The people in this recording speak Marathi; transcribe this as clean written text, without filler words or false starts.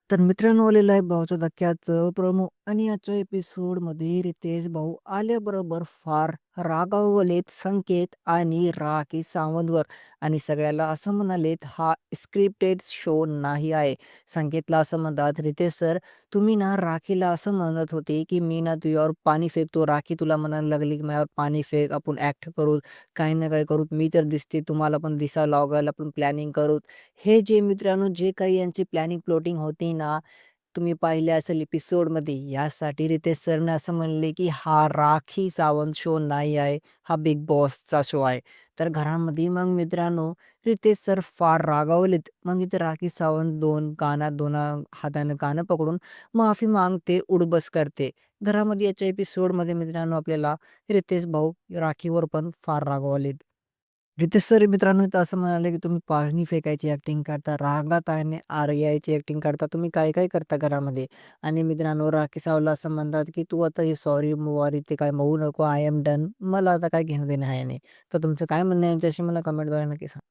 तर मित्रांनो, आलेलं आहे भाऊच्या धक्क्याचं प्रोमो आणि आजच्या एपिसोडमध्ये रितेश भाऊ आल्याबरोबर फार रागावलेत संकेत आणि राखी सावंतवर आणि सगळ्याला असं म्हणालेत, हा स्क्रिप्टेड शो नाही आहे. संकेतला असं म्हणतात, रितेश सर, तुम्ही ना राखीला असं म्हणत होते की मी ना तुझ्यावर पाणी फेकतो. राखी तुला म्हणायला लागली की माझ्यावर पाणी फेक, आपण ॲक्ट करू, काही ना काही करू, मी तर दिसते तुम्हाला पण दिसायला लागेल, आपण प्लॅनिंग करू. हे जे मित्रांनो, जे काही यांची प्लॅनिंग प्लॉटिंग होती ना, तुम्ही पाहिले असेल एपिसोडमध्ये, यासाठी रितेश सरने असं म्हणले की हा राखी सावंत शो नाही आहे, हा बिग बॉसचा शो आहे. तर घरामध्ये मग मित्रांनो, रितेश सर फार रागावलेत. मग इथे राखी सावंत दोन हाताने कानं पकडून माफी मागते, उठबस करते. घरामध्ये याच्या एपिसोडमध्ये मित्रांनो आपल्याला रितेश भाऊ राखीवर पण फार रागावलेत. रितेश सर मित्रांनो इथं असं म्हणाले, की तुम्ही पाणी फेकायची ॲक्टिंग करता, रागात आणि यायची ॲक्टिंग करता. तुम्ही काय-काय करता घरामध्ये? आणि मित्रांनो राखी सावला असं म्हणतात, की "तू आता हे सॉरी-मॉरी ते काय होऊ नको. I am done. मला आता काय घेणं-देणं आहे नाही." तर तुमचं काय म्हणणं आहे यांच्याशी मला कमेंटद्वारे नक्की सांगा.